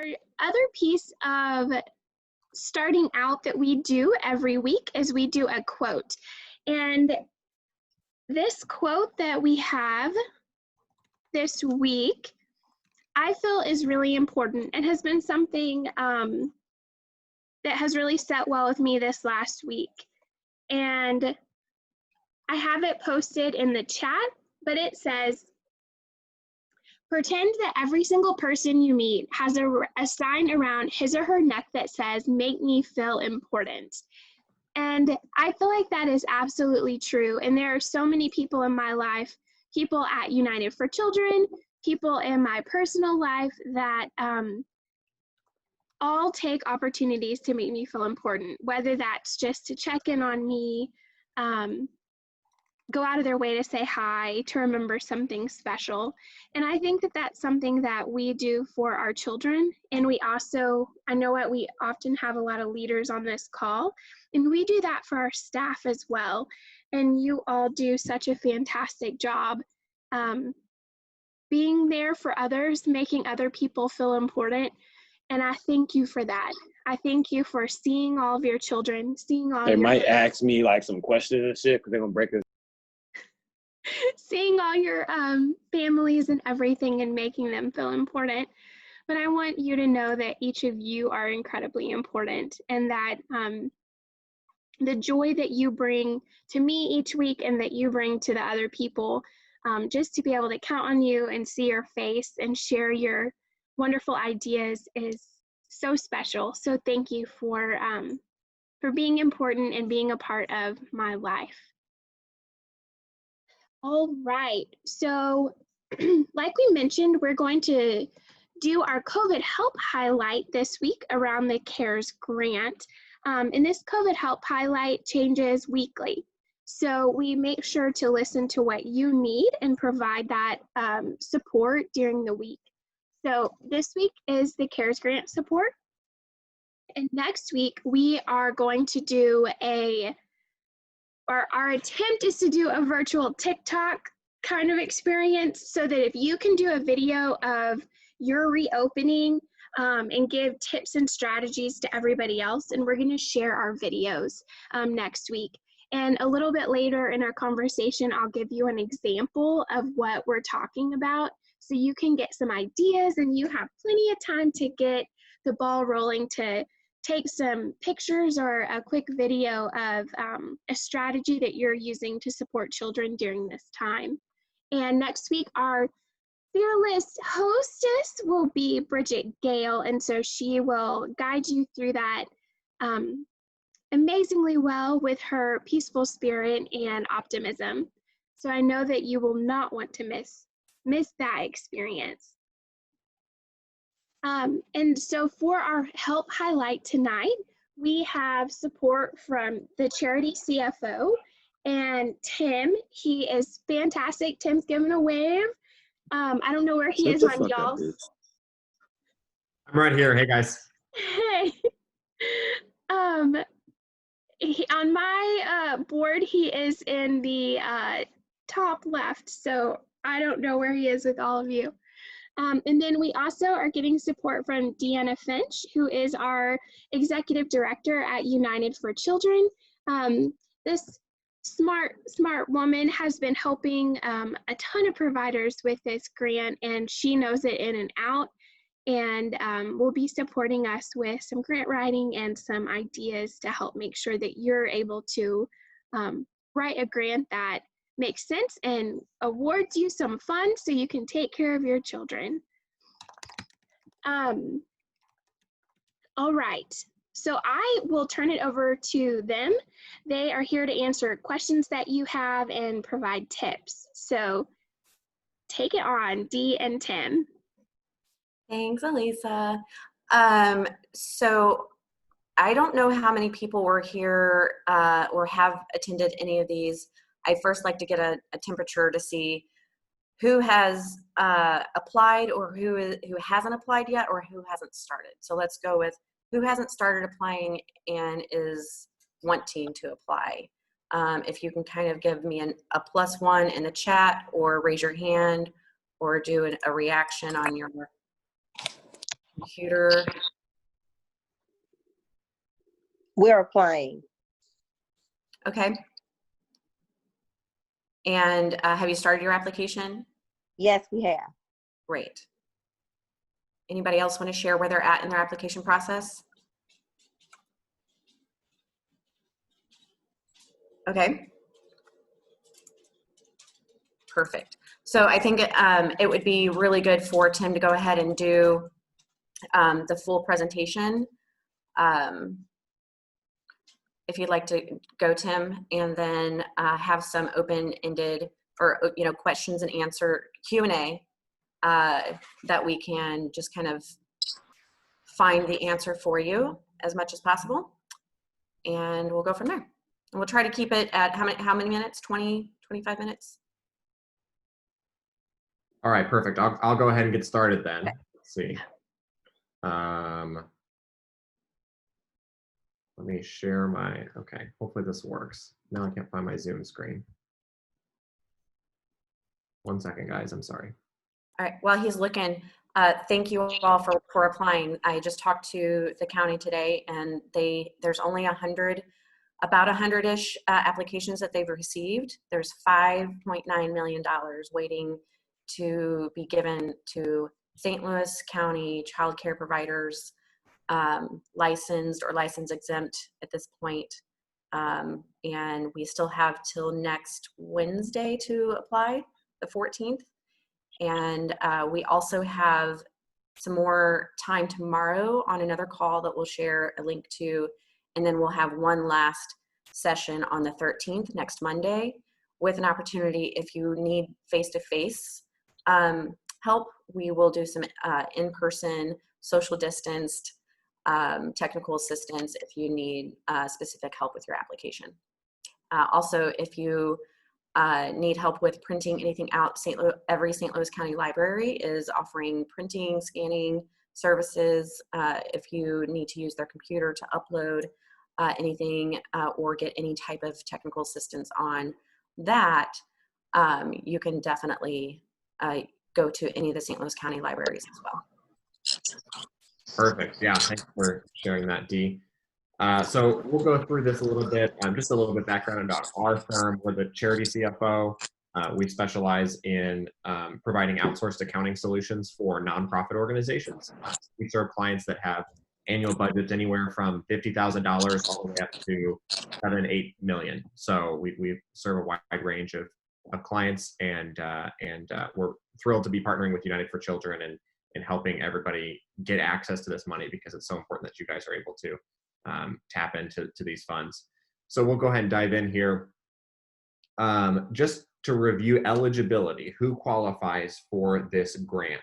Our other piece of starting out that we do every week is we do a quote. And this quote that we have this week, I feel is really important and has been something that has really sat well with me this last week. And I have it posted in the chat, but it says, pretend that every single person you meet has a sign around his or her neck that says, make me feel important. And I feel like that is absolutely true. And there are so many people in my life, people at United for Children, people in my personal life that all take opportunities to make me feel important, whether that's just to check in on me, go out of their way to say hi, to remember something special. And I think that that's something that we do for our children. And we also, I know what we often have a lot of leaders on this call, and we do that for our staff as well. And you all do such a fantastic job being there for others, making other people feel important. And I thank you for that. I thank you for seeing all of your children, seeing all They your might ask me like some questions and shit because they're gonna break it. seeing all your families and everything and making them feel important. But I want you to know that each of you are incredibly important, and that the joy that you bring to me each week and that you bring to the other people, just to be able to count on you and see your face and share your wonderful ideas is so special. So thank you for being important and being a part of my life. All right, so like we mentioned, we're going to do our COVID Help Highlight this week around the CARES grant. And this COVID Help Highlight changes weekly. So we make sure to listen to what you need and provide that support during the week. So this week is the CARES grant support. And next week, we are going to do our attempt is to do a virtual TikTok kind of experience, so that if you can do a video of your reopening and give tips and strategies to everybody else, and we're going to share our videos next week. And a little bit later in our conversation, I'll give you an example of what we're talking about, so you can get some ideas and you have plenty of time to get the ball rolling to take some pictures or a quick video of a strategy that you're using to support children during this time. And next week, our fearless hostess will be Bridget Gale, and so she will guide you through that amazingly well with her peaceful spirit and optimism. So I know that you will not want to miss that experience. And so for our help highlight tonight, we have support from the charity CFO and Tim. He is fantastic. Tim's giving a wave. I don't know where he is on y'all. I'm right here. Hey guys. Hey. On my board, he is in the top left, so I don't know where he is with all of you. And then we also are getting support from Deanna Finch, who is our executive director at United for Children. This smart woman has been helping a ton of providers with this grant, and she knows it in and out, and will be supporting us with some grant writing and some ideas to help make sure that you're able to write a grant that makes sense and awards you some funds so you can take care of your children. All right, so I will turn it over to them. They are here to answer questions that you have and provide tips. So take it on, Dee and Tim. Thanks, Elisa. So I don't know how many people were here or have attended any of these. I first like to get a temperature to see who has applied or who hasn't applied yet or who hasn't started. So let's go with who hasn't started applying and is wanting to apply. If you can kind of give me a +1 in the chat or raise your hand or do a reaction on your computer. We're applying. Okay. And have you started your application? Yes, we have. Great. Anybody else want to share where they're at in their application process? Okay. Perfect. So I think it would be really good for Tim to go ahead and do the full presentation. If you'd like to go, Tim, and then have some open-ended or questions and answer Q&A that we can just kind of find the answer for you as much as possible, and we'll go from there. And we'll try to keep it at how many minutes? 20, 25 minutes? All right, perfect. I'll go ahead and get started then. Okay. Let's see. Let me share my, okay, hopefully this works. Now I can't find my Zoom screen. 1 second, guys, I'm sorry. All right, while he's looking, thank you all for applying. I just talked to the county today, and there's only about 100-ish applications that they've received. There's $5.9 million waiting to be given to St. Louis County child care providers, licensed or license exempt at this point. And we still have till next Wednesday to apply, the 14th. And we also have some more time tomorrow on another call that we'll share a link to. And then we'll have one last session on the 13th, next Monday, with an opportunity if you need face-to-face help. We will do some in-person, social distanced technical assistance if you need specific help with your application. Also, if you need help with printing anything out, every St. Louis County Library is offering printing, scanning services. If you need to use their computer to upload anything or get any type of technical assistance on that, you can definitely go to any of the St. Louis County libraries as well. Perfect. Yeah, thanks for sharing that, Dee. So we'll go through this a little bit, just a little bit background about our firm. We're the charity CFO. We specialize in providing outsourced accounting solutions for nonprofit organizations. We serve clients that have annual budgets anywhere from $50,000 all the way up to $7-8 million. So we serve a wide range of clients, and we're thrilled to be partnering with United for Children and helping everybody get access to this money, because it's so important that you guys are able to tap into these funds. So we'll go ahead and dive in here. Just to review eligibility, who qualifies for this grant?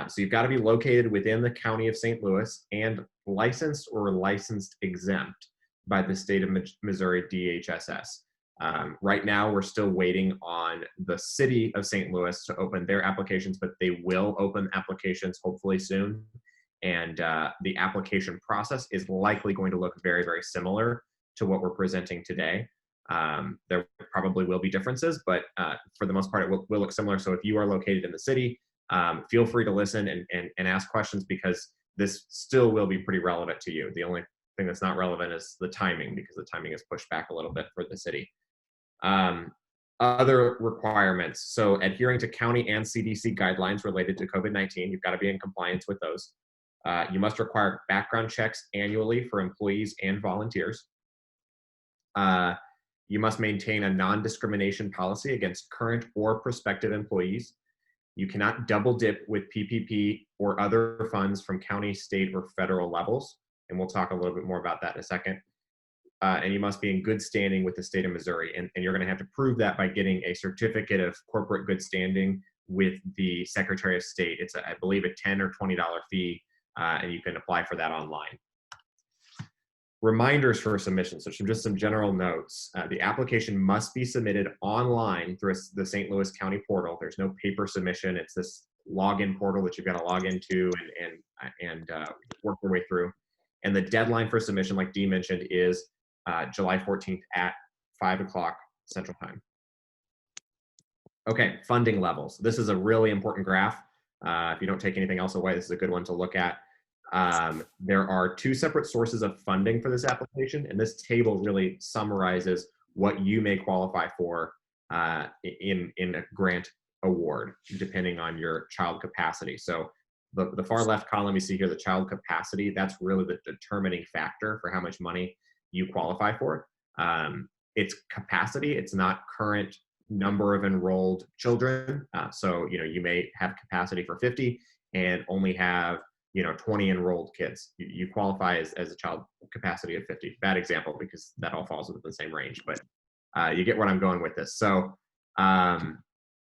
So you've got to be located within the County of St. Louis and licensed or licensed exempt by the state of Missouri DHSS. Right now, we're still waiting on the city of St. Louis to open their applications, but they will open applications hopefully soon. And the application process is likely going to look very, very similar to what we're presenting today. There probably will be differences, but for the most part, it will look similar. So if you are located in the city, feel free to listen and ask questions, because this still will be pretty relevant to you. The only thing that's not relevant is the timing, because the timing is pushed back a little bit for the city. Other requirements. So adhering to county and CDC guidelines related to COVID-19, you've got to be in compliance with those. You must require background checks annually for employees and volunteers. You must maintain a non-discrimination policy against current or prospective employees. You cannot double dip with PPP or other funds from county, state, or federal levels. And we'll talk a little bit more about that in a second. And you must be in good standing with the state of Missouri. And you're going to have to prove that by getting a certificate of corporate good standing with the Secretary of State. It's, I believe, a $10 or $20 fee, and you can apply for that online. Reminders for submission. So just some general notes. The application must be submitted online through the St. Louis County portal. There's no paper submission. It's this login portal that you've got to log into and work your way through. And the deadline for submission, like Dee mentioned, is July 14th at 5 o'clock Central Time. Okay, funding levels. This is a really important graph. If you don't take anything else away, this is a good one to look at. There are two separate sources of funding for this application, and this table really summarizes what you may qualify for in a grant award, depending on your child capacity. So the far left column, you see here, the child capacity, that's really the determining factor for how much money you qualify for. It's capacity, it's not current number of enrolled children. So, you may have capacity for 50 and only have 20 enrolled kids. You qualify as a child capacity of 50. Bad example because that all falls within the same range, but you get where I'm going with this. So,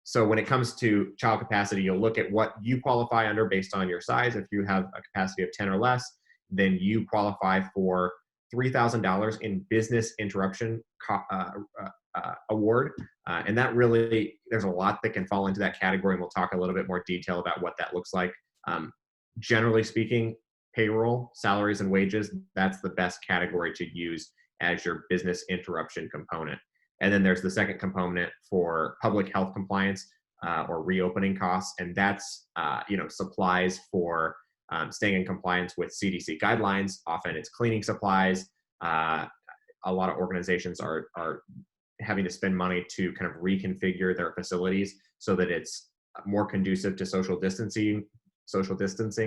so when it comes to child capacity, you'll look at what you qualify under based on your size. If you have a capacity of 10 or less, then you qualify for $3,000 in business interruption award. And that really, there's a lot that can fall into that category, and we'll talk a little bit more detail about what that looks like. Generally speaking, payroll, salaries, and wages, that's the best category to use as your business interruption component. And then there's the second component for public health compliance or reopening costs, and that's supplies for staying in compliance with CDC guidelines. Often it's cleaning supplies. A lot of organizations are having to spend money to kind of reconfigure their facilities so that it's more conducive to social distancing.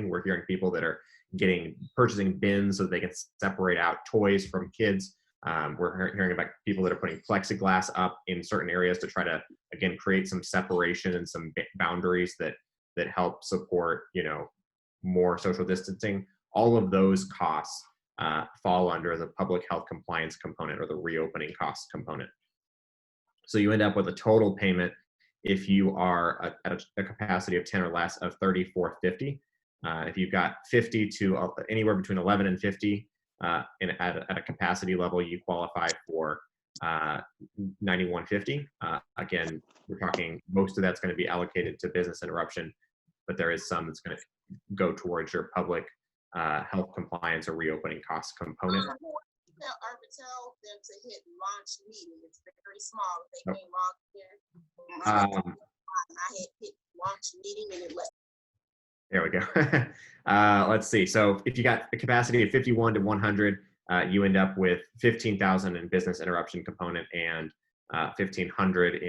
We're hearing people that are purchasing bins so that they can separate out toys from kids. We're hearing about people that are putting plexiglass up in certain areas to try to, again, create some separation and some boundaries that help support, more social distancing. All of those costs fall under the public health compliance component or the reopening cost component. So you end up with a total payment if you are at a capacity of 10 or less of $3,450. If you've got 50 to anywhere between 11 and 50 at a capacity level, you qualify for $9,150. Again, we're talking most of that's going to be allocated to business interruption, but there is some that's going to go towards your public health compliance or reopening cost component. Tell Arbitel them to hit launch meeting. It's very small. They came on here. I had hit launch meeting and it let. There we go. Let's see. So if you got a capacity of 51 to 100, you end up with 15,000 in business interruption component and 1,500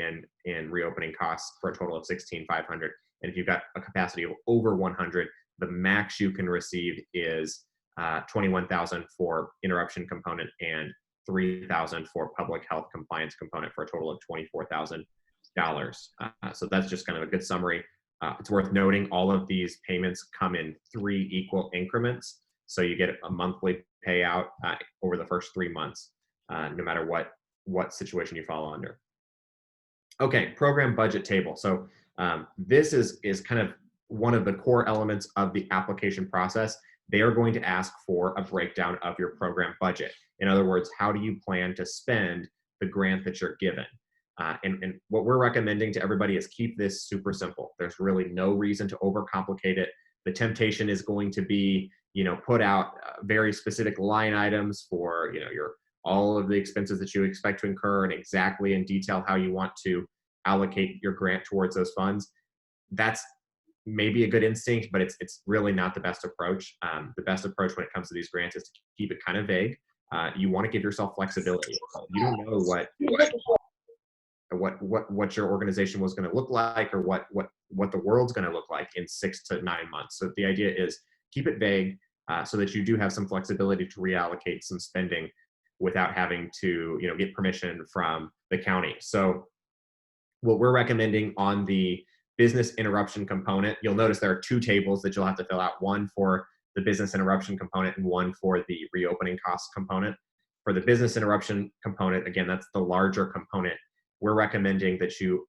in reopening costs for a total of 16,500. And if you've got a capacity of over 100, the max you can receive is 21,000 for interruption component and 3,000 for public health compliance component for a total of $24,000. So that's just kind of a good summary. It's worth noting all of these payments come in 3 equal increments. So you get a monthly payout over the first 3 months, no matter what situation you fall under. Okay, program budget table. So this is kind of one of the core elements of the application process. They are going to ask for a breakdown of your program budget. In other words, how do you plan to spend the grant that you're given? And what we're recommending to everybody is keep this super simple. There's really no reason to overcomplicate it. The temptation is going to be, put out very specific line items for, all of the expenses that you expect to incur and exactly in detail how you want to allocate your grant towards those funds. That's maybe a good instinct, but it's really not the best approach. The best approach when it comes to these grants is to keep it kind of vague. You want to give yourself flexibility. You don't know what your organization was going to look like or what the world's going to look like in 6 to 9 months. So the idea is keep it vague so that you do have some flexibility to reallocate some spending without having to get permission from the county. So what we're recommending on the business interruption component, you'll notice there are 2 tables that you'll have to fill out, one for the business interruption component and one for the reopening cost component. For the business interruption component, again, that's the larger component. We're recommending that you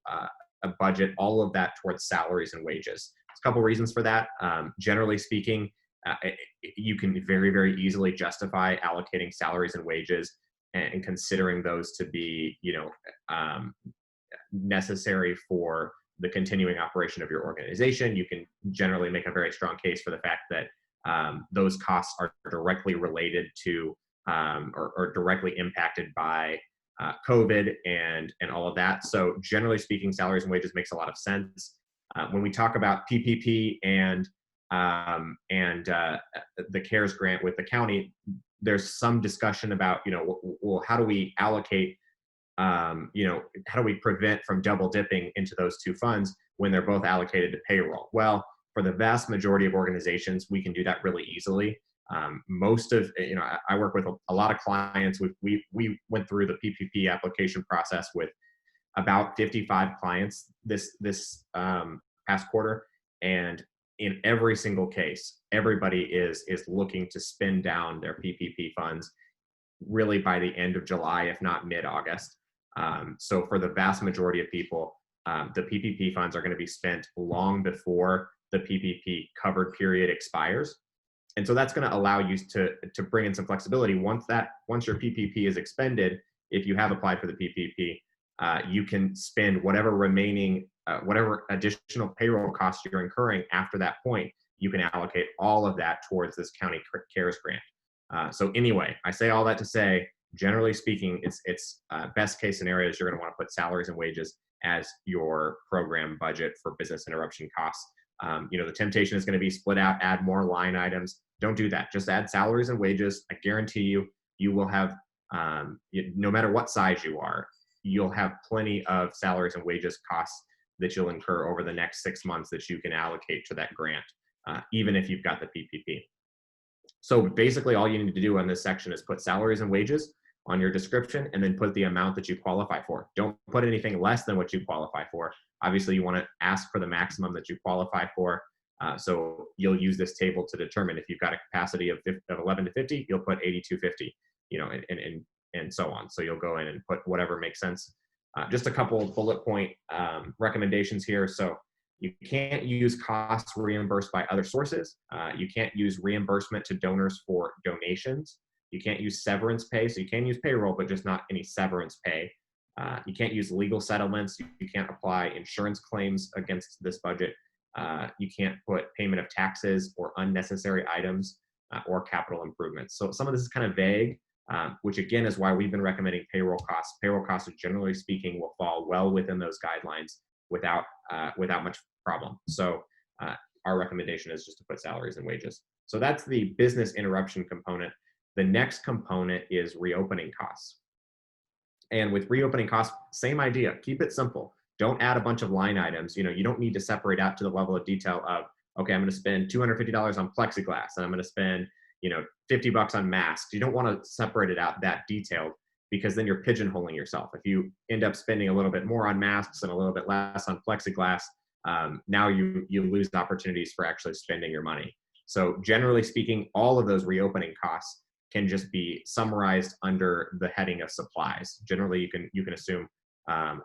budget all of that towards salaries and wages. There's a couple reasons for that. Generally speaking, you can very, very easily justify allocating salaries and wages and considering those to be, necessary for the continuing operation of your organization. You can generally make a very strong case for the fact that those costs are directly related to or directly impacted by COVID and all of that. So generally speaking, salaries and wages makes a lot of sense. When we talk about PPP and and the CARES grant with the county, there's some discussion about, well, how do we allocate, how do we prevent from double dipping into those two funds when they're both allocated to payroll? Well, for the vast majority of organizations, we can do that really easily. Most of, I work with a lot of clients. We went through the PPP application process with about 55 clients this past quarter, and in every single case, everybody is looking to spend down their PPP funds really by the end of July, if not mid-August. So for the vast majority of people, the PPP funds are going to be spent long before the PPP covered period expires. And so that's going to allow you to bring in some flexibility. Once your PPP is expended, if you have applied for the PPP, you can spend whatever remaining, whatever additional payroll costs you're incurring after that point. You can allocate all of that towards this county CARES grant. So anyway, I say all that to say, generally speaking, it's best case scenarios, you're going to want to put salaries and wages as your program budget for business interruption costs. The temptation is going to be split out, add more line items. Don't do that. Just add salaries and wages. I guarantee you will have, no matter what size you are, you'll have plenty of salaries and wages costs that you'll incur over the next 6 months that you can allocate to that grant, even if you've got the PPP. So basically all you need to do on this section is put salaries and wages on your description and then put the amount that you qualify for. Don't put anything less than what you qualify for. Obviously you want to ask for the maximum that you qualify for. So you'll use this table to determine if you've got a capacity of 11 to 50, you'll put 8250, and so on. So you'll go in and put whatever makes sense. Just a couple bullet point recommendations here. So you can't use costs reimbursed by other sources. You can't use reimbursement to donors for donations. You can't use severance pay. So you can use payroll, but just not any severance pay. You can't use legal settlements. You can't apply insurance claims against this budget. You can't put payment of taxes or unnecessary items or capital improvements. So some of this is kind of vague, which again is why we've been recommending payroll costs. Payroll costs, generally speaking, will fall well within those guidelines without much problem. So our recommendation is just to put salaries and wages. So that's the business interruption component. The next component is reopening costs. And with reopening costs, same idea. Keep it simple. Don't add a bunch of line items. You don't need to separate out to the level of detail of, okay, I'm going to spend $250 on plexiglass and I'm going to spend, $50 on masks. You don't want to separate it out that detailed, because then you're pigeonholing yourself. If you end up spending a little bit more on masks and a little bit less on plexiglass, now you lose opportunities for actually spending your money. So generally speaking, all of those reopening costs can just be summarized under the heading of supplies. Generally, you can assume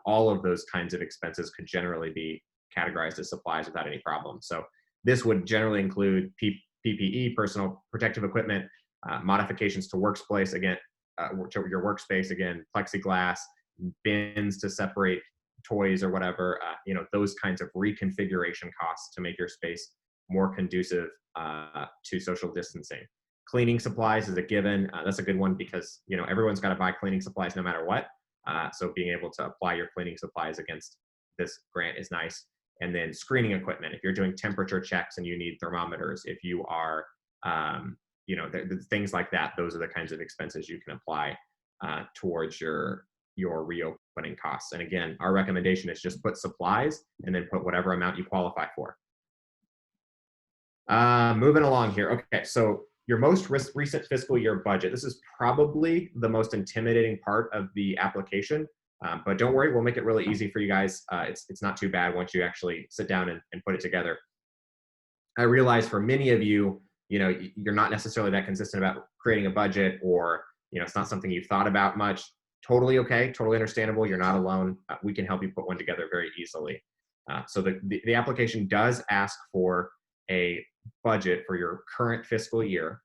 all of those kinds of expenses could generally be categorized as supplies without any problem. So this would generally include PPE, personal protective equipment, modifications to workplace, again, to your workspace, again, plexiglass, bins to separate toys or whatever, those kinds of reconfiguration costs to make your space more conducive to social distancing. Cleaning supplies is a given. That's a good one because, everyone's got to buy cleaning supplies no matter what. So being able to apply your cleaning supplies against this grant is nice. And then screening equipment. If you're doing temperature checks and you need thermometers, if you are, things like that, those are the kinds of expenses you can apply towards your reopening costs. And again, our recommendation is just put supplies and then put whatever amount you qualify for. Moving along here. Okay, so your most recent fiscal year budget. This is probably the most intimidating part of the application, but don't worry, we'll make it really easy for you guys. It's not too bad once you actually sit down and put it together. I realize for many of you, you're not necessarily that consistent about creating a budget, or it's not something you've thought about much. Totally okay, totally understandable. You're not alone. We can help you put one together very easily. So the application does ask for a budget for your current fiscal year.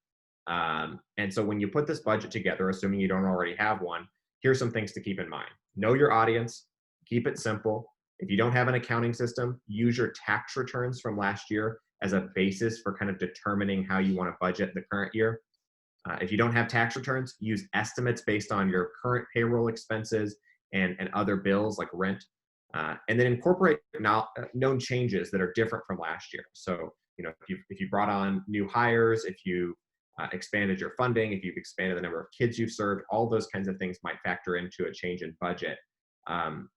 And so when you put this budget together, assuming you don't already have one, here's some things to keep in mind. Know your audience, keep it simple. If you don't have an accounting system, use your tax returns from last year as a basis for kind of determining how you want to budget the current year. If you don't have tax returns, use estimates based on your current payroll expenses and other bills like rent. And then incorporate known changes that are different from last year. So if you brought on new hires, if you expanded your funding, if you've expanded the number of kids you've served, all those kinds of things might factor into a change in budget. And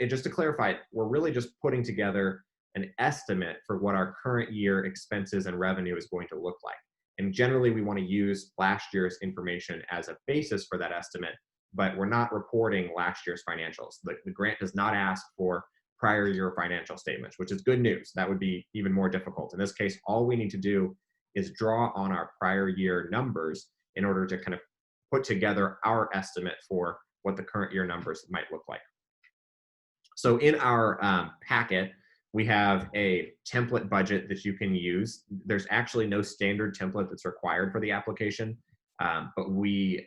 just to clarify, we're really just putting together an estimate for what our current year expenses and revenue is going to look like. And generally, we want to use last year's information as a basis for that estimate, but we're not reporting last year's financials. The grant does not ask for prior year financial statements, which is good news. That would be even more difficult. In this case, all we need to do is draw on our prior year numbers in order to kind of put together our estimate for what the current year numbers might look like. So in our packet, we have a template budget that you can use. There's actually no standard template that's required for the application, but we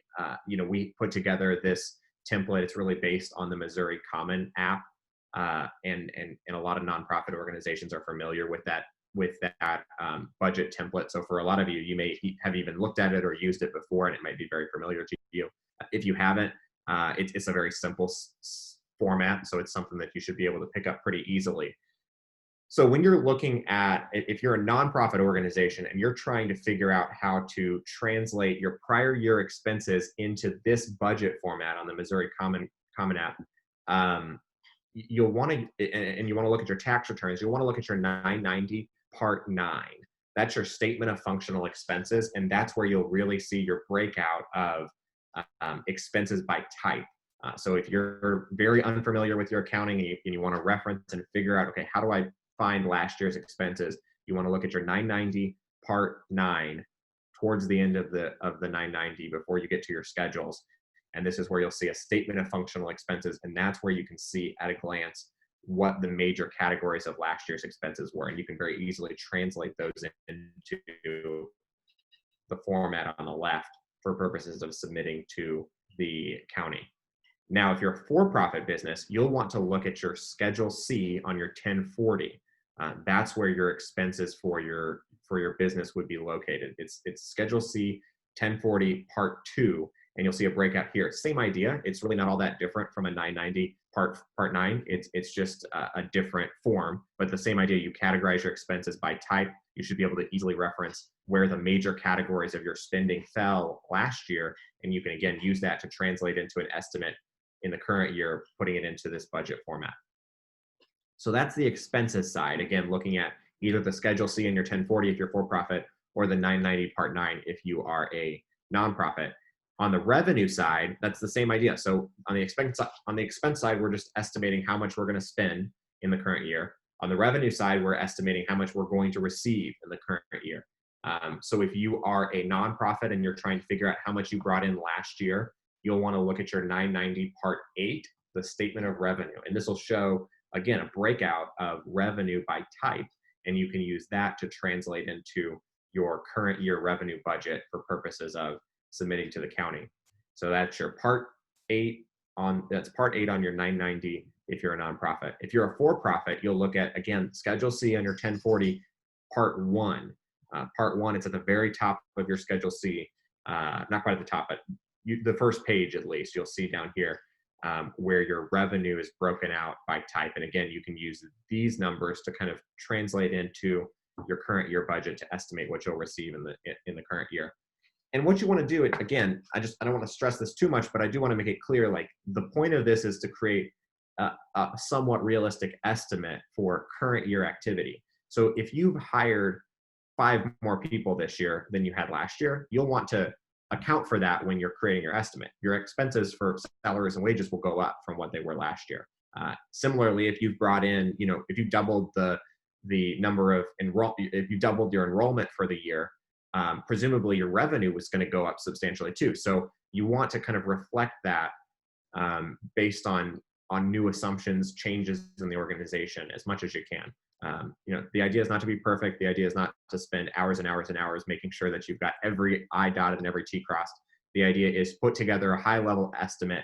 put together this template. It's really based on the Missouri Common app, and a lot of nonprofit organizations are familiar with that budget template. So for a lot of you, you may have even looked at it or used it before, and it might be very familiar to you. If you haven't, it's a very simple format, so it's something that you should be able to pick up pretty easily. So when you're looking at, if you're a nonprofit organization and you're trying to figure out how to translate your prior year expenses into this budget format on the Missouri Common app, you'll want to, and you want to look at your tax returns, you'll want to look at your 990 Part 9. That's your statement of functional expenses, and that's where you'll really see your breakout of expenses by type. So if you're very unfamiliar with your accounting and you want to reference and figure out, okay, how do I find last year's expenses? You want to look at your 990 Part 9 towards the end of the 990 before you get to your schedules. And this is where you'll see a statement of functional expenses, and that's where you can see at a glance what the major categories of last year's expenses were. And you can very easily translate those into the format on the left for purposes of submitting to the county. Now, if you're a for-profit business, you'll want to look at your Schedule C on your 1040. That's where your expenses for your business would be located. It's Schedule C 1040 Part 2, and you'll see a breakout here. Same idea. It's really not all that different from a 990 Part 9. It's just a different form, but the same idea. You categorize your expenses by type. You should be able to easily reference where the major categories of your spending fell last year, and you can again use that to translate into an estimate in the current year, putting it into this budget format. So that's the expenses side. Again, looking at either the Schedule C in your 1040 if you're for-profit, or the 990 Part 9 if you are a nonprofit. On the revenue side, that's the same idea. So on the expense side, we're just estimating how much we're going to spend in the current year. On the revenue side, we're estimating how much we're going to receive in the current year. So if you are a nonprofit and you're trying to figure out how much you brought in last year, you'll want to look at your 990 Part 8, the statement of revenue. And this will show, again, a breakout of revenue by type, and you can use that to translate into your current year revenue budget for purposes of submitting to the county. So that's your Part 8 that's Part 8 on your 990 if you're a nonprofit. If you're a for-profit, you'll look at, again, Schedule C on your 1040 Part 1. Part 1, it's at the very top of your Schedule C, not quite at the top, but the first page at least, you'll see down here where your revenue is broken out by type. And again, you can use these numbers to kind of translate into your current year budget to estimate what you'll receive in the current year. And what you want to do, again, I don't want to stress this too much, but I do want to make it clear, like the point of this is to create a somewhat realistic estimate for current year activity. So if you've hired 5 more people this year than you had last year, you'll want to account for that when you're creating your estimate. Your expenses for salaries and wages will go up from what they were last year. Similarly, if you've brought in, if you doubled the number of if you doubled your enrollment for the year, presumably your revenue was going to go up substantially too. So you want to kind of reflect that based on new assumptions, changes in the organization as much as you can. The idea is not to be perfect. The idea is not to spend hours and hours and hours making sure that you've got every I dotted and every T crossed. The idea is put together a high level estimate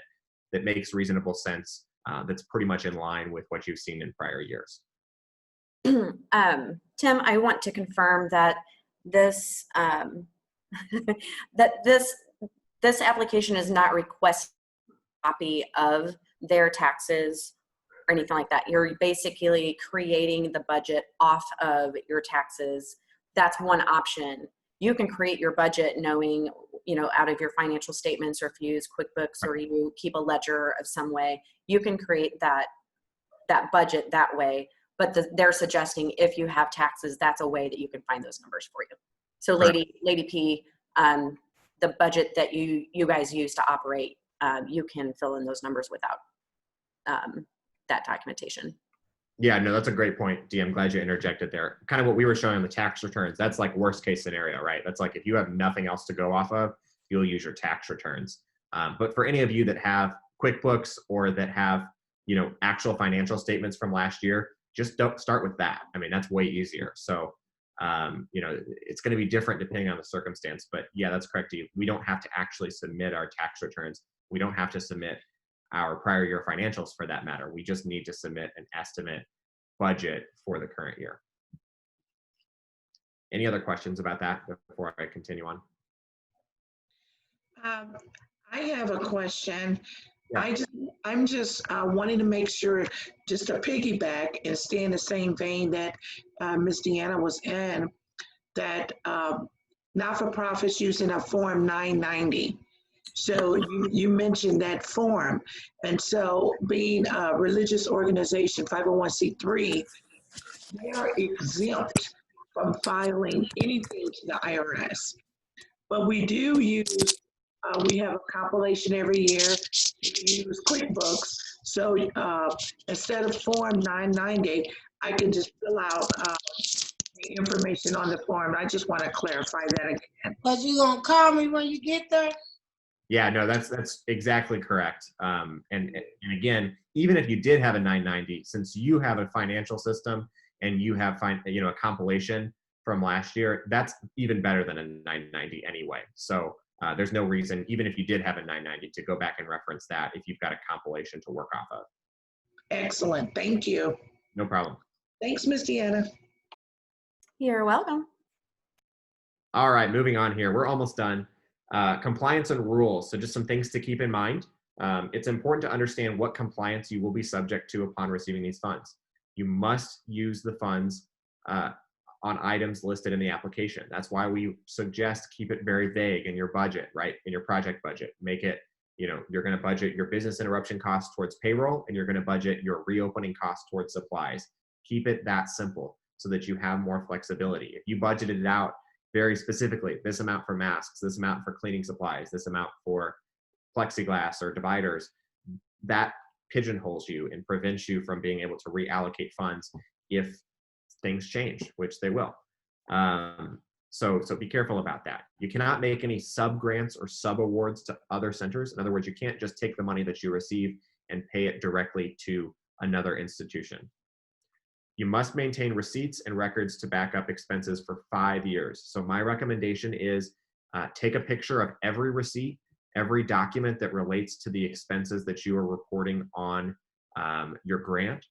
that makes reasonable sense, that's pretty much in line with what you've seen in prior years. Tim, I want to confirm that this this application is not requesting a copy of their taxes or anything like that. You're basically creating the budget off of your taxes that's one option. You can create your budget knowing, you know, out of your financial statements, or if you use QuickBooks or you keep a ledger of some way, you can create that budget that way. But they're suggesting if you have taxes, that's a way that you can find those numbers for you. So Lady P, the budget that you guys use to operate, you can fill in those numbers without that documentation. Yeah, no, that's a great point, Dee. I'm glad you interjected there. Kind of what we were showing on the tax returns, that's like worst case scenario, right? That's like if you have nothing else to go off of, you'll use your tax returns. But for any of you that have QuickBooks or that have, you know, actual financial statements from last year, just don't start with that. I mean, that's way easier. So, you know, it's going to be different depending on the circumstance. But yeah, that's correct, Dee. We don't have to actually submit our tax returns. We don't have to submit our prior year financials for that matter. We just need to submit an estimate budget for the current year. Any other questions about that before I continue on? I have a question. Yeah. I'm just wanting to make sure, just to piggyback and stay in the same vein that Ms. Deanna was in, that not-for-profits using a Form 990. So you mentioned that form. And so being a religious organization, 501c3, they are exempt from filing anything to the IRS. But we do use, we have a compilation every year. We use QuickBooks. So instead of Form 990, I can just fill out the information on the form. I just want to clarify that again. But you gonna call me when you get there? Yeah, no, that's exactly correct. And again, even if you did have a 990, since you have a financial system and you have a compilation from last year, that's even better than a 990 anyway. So there's no reason, even if you did have a 990, to go back and reference that if you've got a compilation to work off of. Excellent. Thank you. No problem. Thanks, Ms. Deanna. You're welcome. All right, moving on here. We're almost done. Compliance and rules. So just some things to keep in mind. It's important to understand what compliance you will be subject to upon receiving these funds. You must use the funds on items listed in the application. That's why we suggest keep it very vague in your budget, right? In your project budget. Make it, you're going to budget your business interruption costs towards payroll, and you're going to budget your reopening costs towards supplies. Keep it that simple so that you have more flexibility. If you budgeted it out very specifically, this amount for masks, this amount for cleaning supplies, this amount for plexiglass or dividers, that pigeonholes you and prevents you from being able to reallocate funds if things change, which they will. So be careful about that. You cannot make any sub-grants or sub-awards to other centers. In other words, you can't just take the money that you receive and pay it directly to another institution. You must maintain receipts and records to back up expenses for 5 years. So my recommendation is take a picture of every receipt, every document that relates to the expenses that you are reporting on your grant.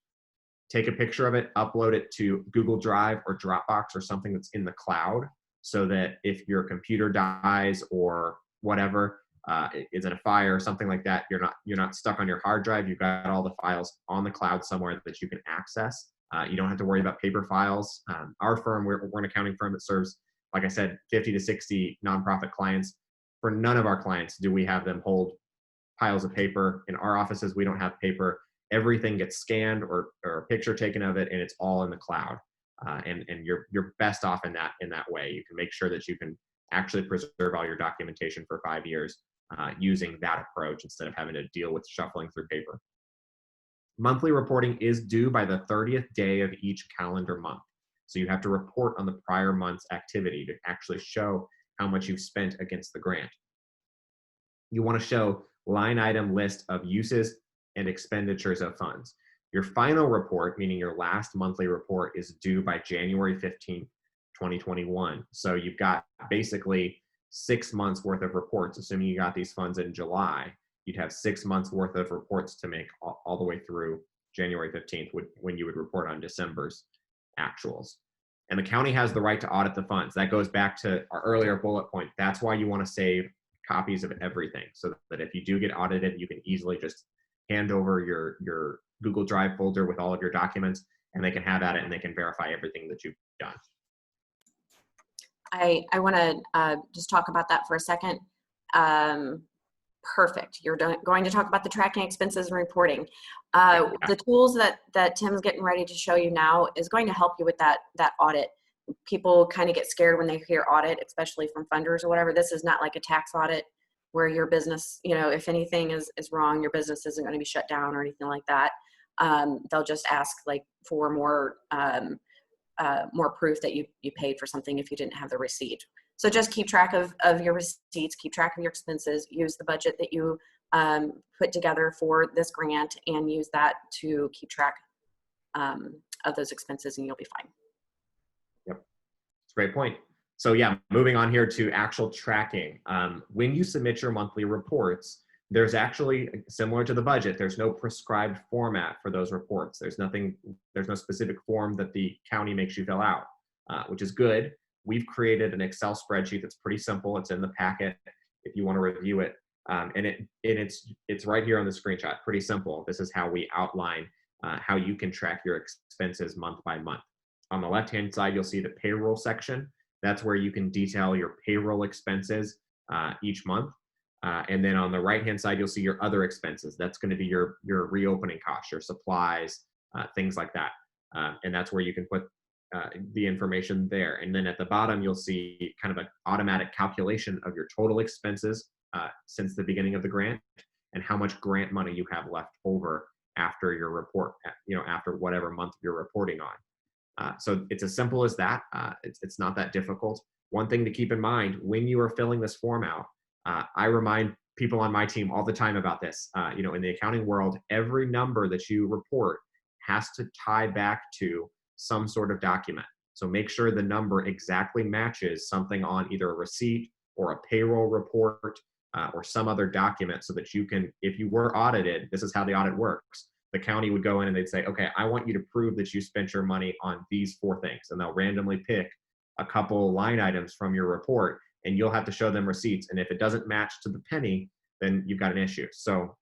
Take a picture of it, upload it to Google Drive or Dropbox or something that's in the cloud, so that if your computer dies or whatever is in a fire or something like that, you're not stuck on your hard drive. You've got all the files on the cloud somewhere that you can access. You don't have to worry about paper files. Our firm, we're an accounting firm that serves, like I said, 50 to 60 nonprofit clients. For none of our clients do we have them hold piles of paper. In our offices, we don't have paper. Everything gets scanned or a picture taken of it, and it's all in the cloud. And you're best off in that way. You can make sure that you can actually preserve all your documentation for 5 years using that approach instead of having to deal with shuffling through paper. Monthly reporting is due by the 30th day of each calendar month. So you have to report on the prior month's activity to actually show how much you've spent against the grant. You want to show line item list of uses and expenditures of funds. Your final report, meaning your last monthly report, is due by January 15th, 2021. So you've got basically 6 months worth of reports, assuming you got these funds in July. You'd have 6 months worth of reports to make all the way through January 15th when you would report on December's actuals. And the county has the right to audit the funds. That goes back to our earlier bullet point. That's why you want to save copies of everything, so that if you do get audited, you can easily just hand over your Google Drive folder with all of your documents, and they can have at it and they can verify everything that you've done. I want to just talk about that for a second. Perfect. You're going to talk about the tracking expenses and reporting. The tools that Tim's getting ready to show you now is going to help you with that audit. People kind of get scared when they hear audit, especially from funders or whatever. This is not like a tax audit where your business, if anything is wrong, your business isn't going to be shut down or anything like that. They'll just ask like for more proof that you paid for something if you didn't have the receipt. So just keep track of your receipts, keep track of your expenses, use the budget that you put together for this grant, and use that to keep track of those expenses, and you'll be fine. Yep, it's a great point. So yeah, moving on here to actual tracking. When you submit your monthly reports, there's actually, similar to the budget, there's no prescribed format for those reports. There's no specific form that the county makes you fill out, which is good. We've created an Excel spreadsheet that's pretty simple. It's in the packet if you want to review it. And it's right here on the screenshot, pretty simple. This is how we outline how you can track your expenses month by month. On the left-hand side, you'll see the payroll section. That's where you can detail your payroll expenses each month. And then on the right-hand side, you'll see your other expenses. That's going to be your reopening costs, your supplies, things like that. And that's where you can put the information there. And then at the bottom, you'll see kind of an automatic calculation of your total expenses since the beginning of the grant and how much grant money you have left over after your report, after whatever month you're reporting on. So it's as simple as that. It's not that difficult. One thing to keep in mind when you are filling this form out, I remind people on my team all the time about this. In the accounting world, every number that you report has to tie back to some sort of document. So make sure the number exactly matches something on either a receipt or a payroll report or some other document so that you can, if you were audited, this is how the audit works. The county would go in and they'd say, okay, I want you to prove that you spent your money on these 4 things. And they'll randomly pick a couple line items from your report and you'll have to show them receipts. And if it doesn't match to the penny, then you've got an issue. So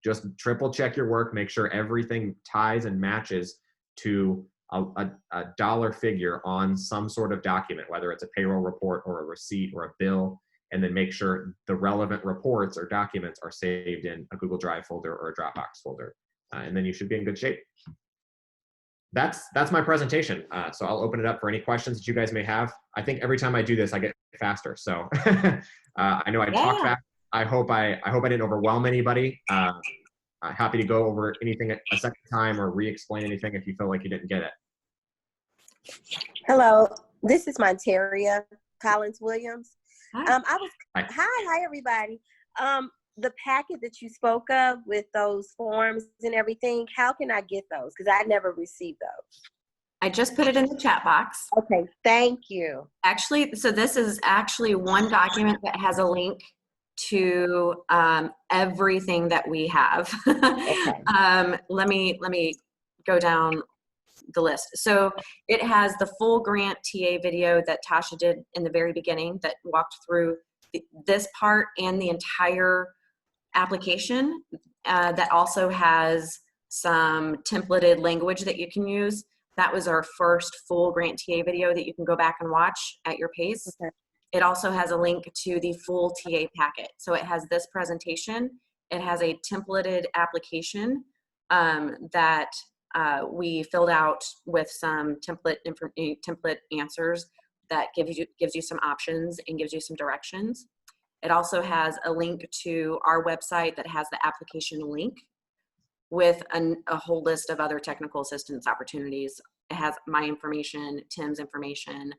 just triple check your work, make sure everything ties and matches to a dollar figure on some sort of document, whether it's a payroll report or a receipt or a bill, and then make sure the relevant reports or documents are saved in a Google Drive folder or a Dropbox folder. And then you should be in good shape. That's my presentation. So I'll open it up for any questions that you guys may have. I think every time I do this, I get faster. So I know I talk fast. I hope I didn't overwhelm anybody. Happy to go over anything a second time or re-explain anything if you feel like you didn't get it. Hello, this is Monteria Collins Williams. Hi. Hi everybody. The packet that you spoke of with those forms and everything, how can I get those? Because I never received those. I just put it in the chat box. Okay, thank you. Actually, so this is actually one document that has a link to everything that we have. Okay. Let me go down the list. So it has the full grant TA video that Tasha did in the very beginning that walked through this part and the entire application. That also has some templated language that you can use. That was our first full grant TA video that you can go back and watch at your pace. Okay. It also has a link to the full TA packet. So it has this presentation. It has a templated application that we filled out with some template answers that gives you some options and gives you some directions. It also has a link to our website that has the application link with a whole list of other technical assistance opportunities. It has my information, Tim's information.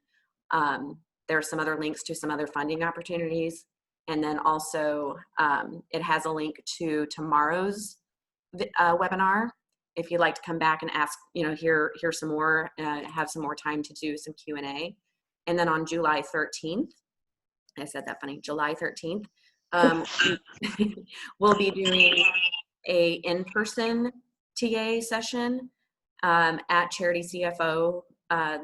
There are some other links to some other funding opportunities. And then also it has a link to tomorrow's webinar. If you'd like to come back and ask, hear some more, have some more time to do some Q&A. And then on July 13th, I said that funny, July 13th, we'll be doing a in-person TA session at Charity CFO,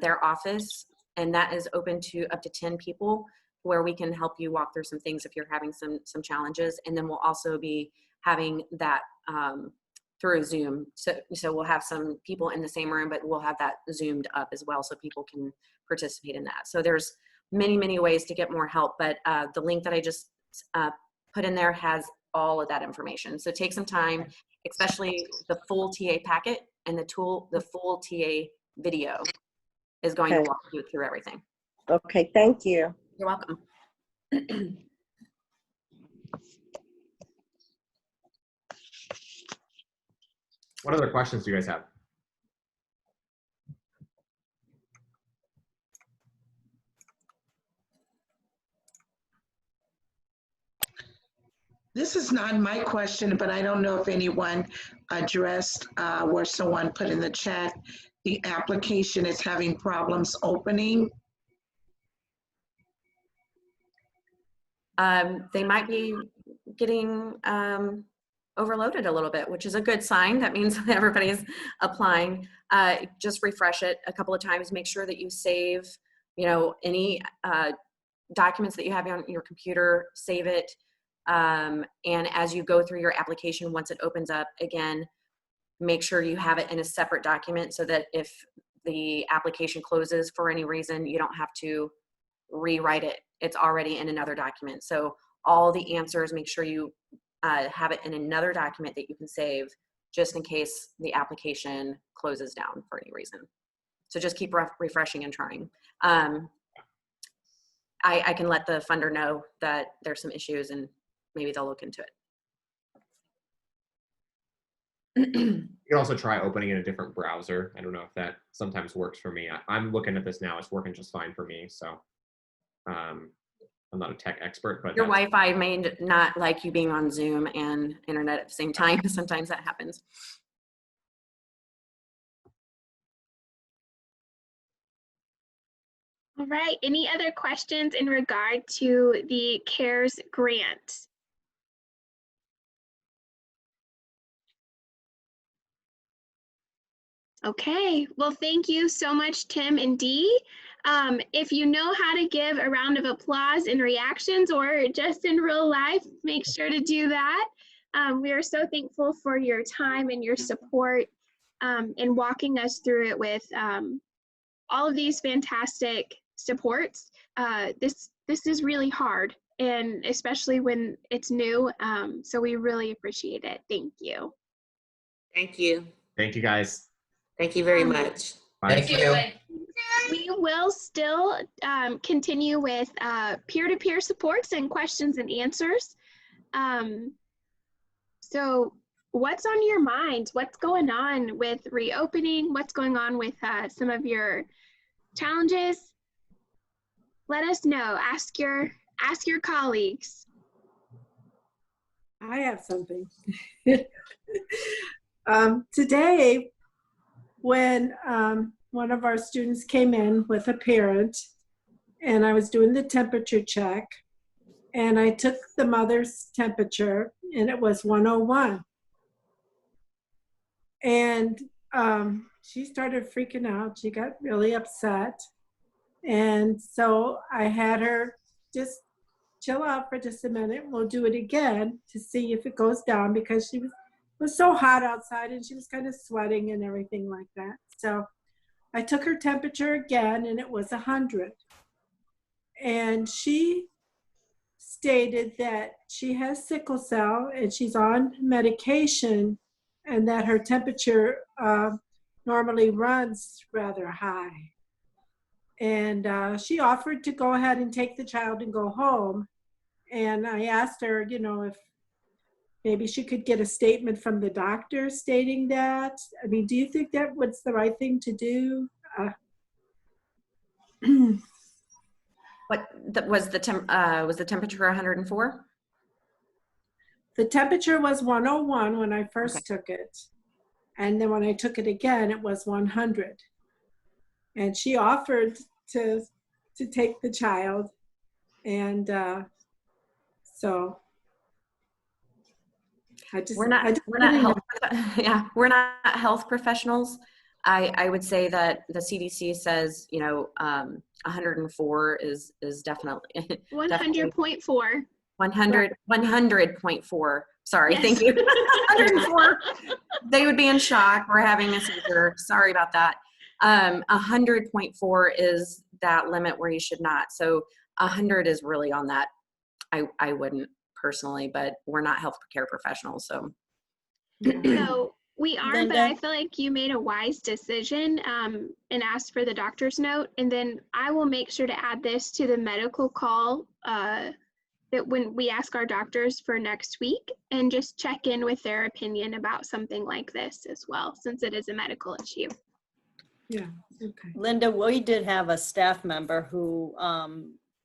their office. And that is open to up to 10 people where we can help you walk through some things if you're having some challenges. And then we'll also be having that through Zoom. So we'll have some people in the same room, but we'll have that zoomed up as well so people can participate in that. So there's many, many ways to get more help, but the link that I just put in there has all of that information. So take some time, especially the full TA packet and the full TA video is going to Okay. walk you through everything. Okay, thank you. You're welcome. What other questions do you guys have? This is not my question, but I don't know if anyone addressed where someone put in the chat, the application is having problems opening. They might be getting overloaded a little bit, which is a good sign. That means that everybody's applying. Just refresh it a couple of times. Make sure that you save, any documents that you have on your computer, save it. And as you go through your application, once it opens up again, make sure you have it in a separate document so that if the application closes for any reason, you don't have to rewrite it. It's already in another document. So all the answers, make sure you have it in another document that you can save just in case the application closes down for any reason. So just keep refreshing and trying. I can let the funder know that there's some issues and maybe they'll look into it. You can also try opening in a different browser. I don't know if that sometimes works for me. I'm looking at this now. It's working just fine for me. So I'm not a tech expert, but Your Wi-Fi may not like you being on Zoom and internet at the same time. Sometimes that happens. All right, any other questions in regard to the CARES grant? Okay, well, thank you so much, Tim and Dee. If you know how to give a round of applause and reactions or just in real life, make sure to do that. We are so thankful for your time and your support in walking us through it with all of these fantastic supports. This is really hard, and especially when it's new. So we really appreciate it. Thank you. Thank you. thank you guys. Thank you very much. Bye. Thank you. We will still continue with peer-to-peer supports and questions and answers. So what's on your mind? What's going on with reopening? What's going on with some of your challenges? Let us know. Ask your colleagues. I have something. Today, when one of our students came in with a parent, and I was doing the temperature check, and I took the mother's temperature, and it was 101. And she started freaking out. She got really upset. And so I had her just chill out for just a minute. We'll do it again to see if it goes down, because she was so hot outside and she was kind of sweating and everything like that. So I took her temperature again, and it was 100. And she stated that she has sickle cell and she's on medication, and that her temperature normally runs rather high. And she offered to go ahead and take the child and go home. And I asked her, if maybe she could get a statement from the doctor stating that. I mean, do you think that was the right thing to do? What was the temperature 104? The temperature was 101 when I first took it. And then when I took it again, it was 100. And she offered to take the child. And so we're not health professionals. I would say that the CDC says, 104 is definitely 100.4. 100.4. Sorry, Yes. Thank you. 104. They would be in shock. We're having a seizure. Sorry about that. 100.4 is that limit where you should not. So 100 is really on that. I wouldn't personally, but we're not healthcare professionals, so. So we are, but Linda? I feel like you made a wise decision and asked for the doctor's note. And then I will make sure to add this to the medical call that when we ask our doctors for next week, and just check in with their opinion about something like this as well, since it is a medical issue. Yeah, okay. Linda, we did have a staff member who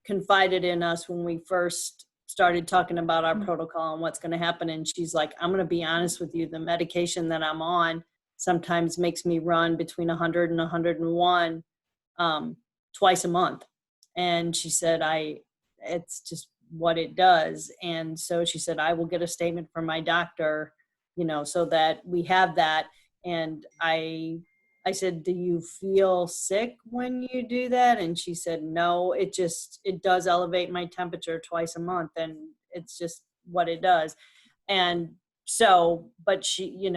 confided in us when we first started talking about our protocol and what's going to happen. And she's like, I'm going to be honest with you, the medication that I'm on sometimes makes me run between 100 and 101 twice a month. And she said, it's just what it does. And so she said, I will get a statement from my doctor, so that we have that. And I said, do you feel sick when you do that? And she said, no, it does elevate my temperature twice a month. And it's just what it does. And so, but she,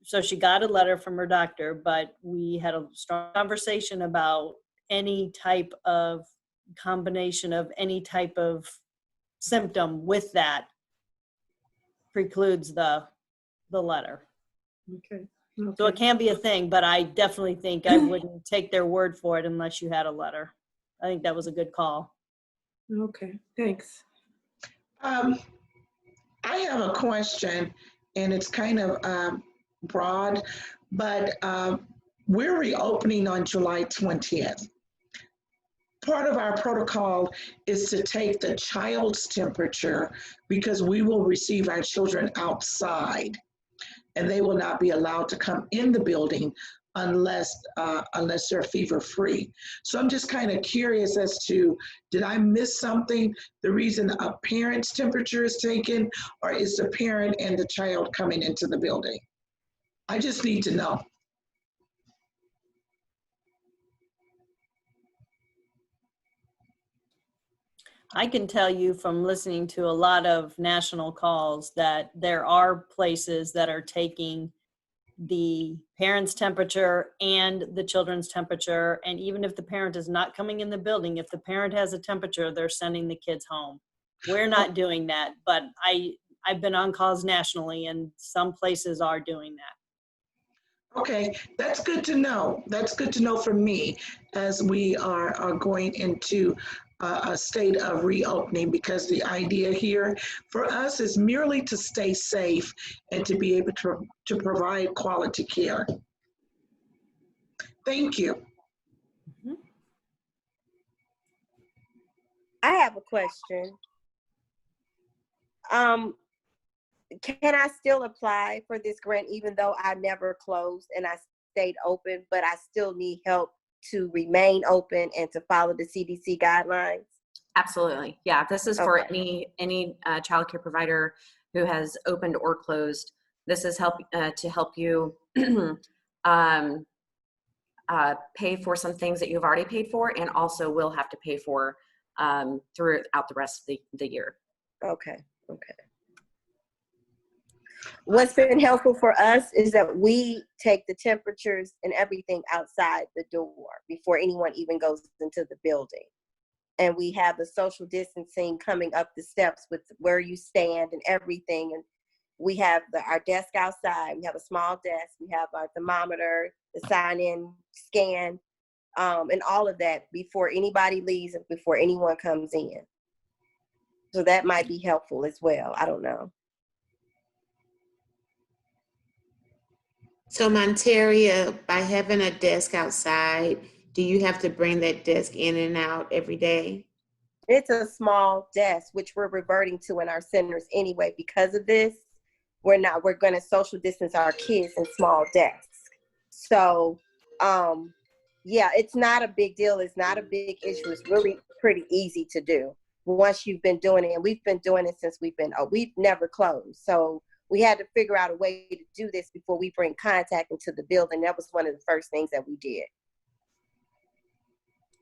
so she got a letter from her doctor, but we had a strong conversation about any type of combination of any type of symptom with that precludes the letter. Okay. So it can be a thing, but I definitely think I wouldn't take their word for it unless you had a letter. I think that was a good call. Okay, thanks. I have a question, and it's kind of broad, but we're reopening on July 20th. Part of our protocol is to take the child's temperature because we will receive our children outside, and they will not be allowed to come in the building unless they're fever free. So I'm just kind of curious as to, did I miss something? The reason a parent's temperature is taken, or is the parent and the child coming into the building? I just need to know. I can tell you from listening to a lot of national calls that there are places that are taking the parent's temperature and the children's temperature. And even if the parent is not coming in the building, if the parent has a temperature, they're sending the kids home. We're not doing that, but I've been on calls nationally, and some places are doing that. Okay, that's good to know. That's good to know for me as we are going into a state of reopening, because the idea here for us is merely to stay safe and to be able to provide quality care. Thank you. I have a question. Can I still apply for this grant even though I never closed and I stayed open, but I still need help to remain open and to follow the CDC guidelines? Absolutely. Yeah. This is for any childcare provider who has opened or closed. This is to help you pay for some things that you've already paid for, and also will have to pay for throughout the rest of the year. Okay. What's been helpful for us is that we take the temperatures and everything outside the door before anyone even goes into the building. And we have the social distancing coming up the steps with where you stand and everything. And we have our desk outside. We have a small desk. We have our thermometer, the sign-in, scan, and all of that before anybody leaves and before anyone comes in. So that might be helpful as well. I don't know. So Monteria, by having a desk outside, do you have to bring that desk in and out every day? It's a small desk, which we're reverting to in our centers anyway. Because of this, we're going to social distance our kids in small desks. So, yeah, it's not a big deal. It's not a big issue. It's really pretty easy to do once you've been doing it. And we've been doing it since we've never closed. So we had to figure out a way to do this before we bring contact into the building. That was one of the first things that we did.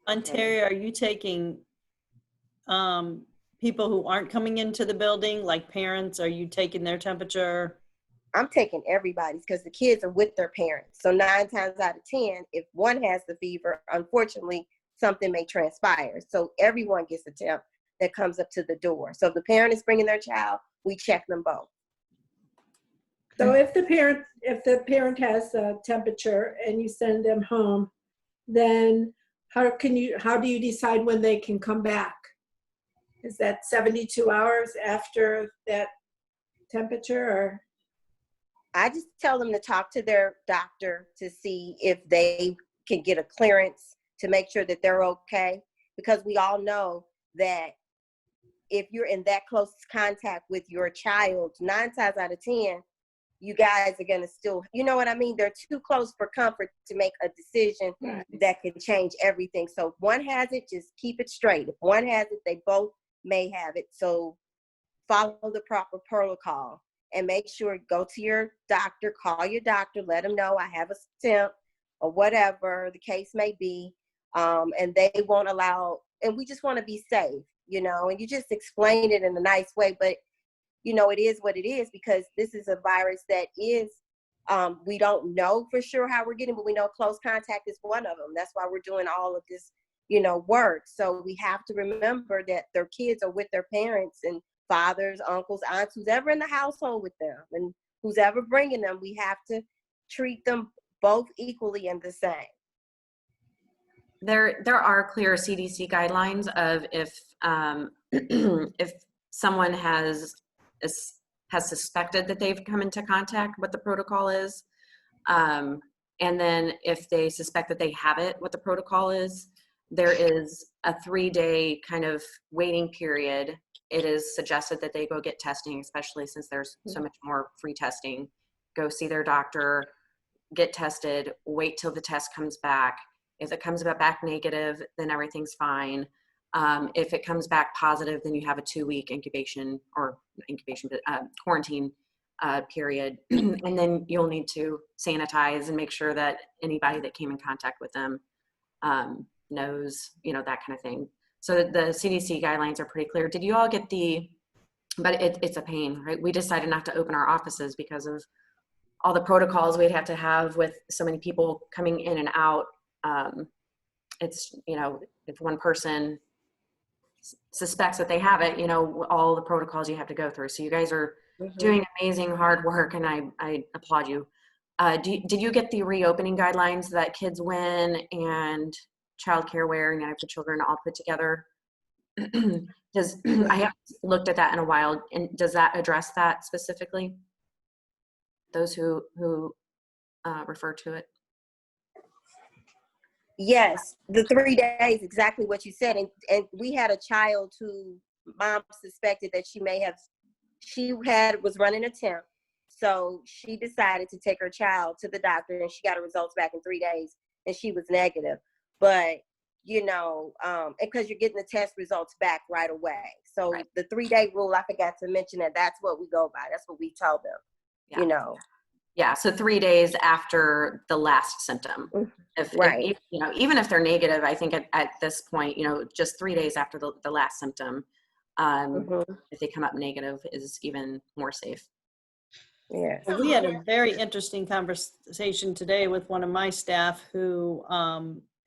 Ontario, are you taking people who aren't coming into the building, like parents? Are you taking their temperature? I'm taking everybody's because the kids are with their parents. So 9 times out of 10, if one has the fever, unfortunately, something may transpire. So everyone gets a temp that comes up to the door. So if the parent is bringing their child, we check them both. So if the parent has a temperature and you send them home, then how do you decide when they can come back? Is that 72 hours after that temperature, or? I just tell them to talk to their doctor to see if they can get a clearance to make sure that they're okay. Because we all know that if you're in that close contact with your child, 9 times out of 10, you guys are going to still, you know what I mean? They're too close for comfort to make a decision that can change everything. So if one has it, just keep it straight. If one has it, they both may have it. So follow the proper protocol and make sure, go to your doctor, call your doctor, let them know I have a temp or whatever the case may be. And they won't allow, and we just want to be safe, you know, and you just explain it in a nice way. But you know, it is what it is, because this is a virus that is, we don't know for sure how we're getting, but we know close contact is one of them. That's why we're doing all of this, you know, work. So we have to remember that their kids are with their parents and fathers, uncles, aunts, who's ever in the household with them and who's ever bringing them. We have to treat them both equally and the same. There are clear CDC guidelines of if someone has suspected that they've come into contact, what the protocol is. And then if they suspect that they have it, what the protocol is. There is a 3-day kind of waiting period. It is suggested that they go get testing, especially since there's so much more free testing. Go see their doctor, get tested, wait till the test comes back. If it comes back negative, then everything's fine. If it comes back positive, then you have a 2-week quarantine period. And then you'll need to sanitize and make sure that anybody that came in contact with them knows, you know, that kind of thing. So the CDC guidelines are pretty clear. Did you all get but it's a pain, right? We decided not to open our offices because of all the protocols we'd have to have with so many people coming in and out. It's, you know, if one person suspects that they have it, you know, all the protocols you have to go through. So you guys are doing amazing hard work, and I applaud you. Did you get the reopening guidelines that Kids Win and childcare wear and United for Children all put together? I haven't looked at that in a while, and does that address that specifically? Those who refer to it? Yes, the 3 days, exactly what you said. And we had a child who mom suspected that was running a temp. So she decided to take her child to the doctor, and she got her results back in 3 days, and she was negative. But, you know, because you're getting the test results back right away. So the 3-day rule, I forgot to mention that. That's what we go by. That's what we tell them, you know. Yeah, so 3 days after the last symptom. If you know, even if they're negative, I think at this point, you know, just 3 days after the last symptom, if they come up negative, is even more safe. Yeah. We had a very interesting conversation today with one of my staff who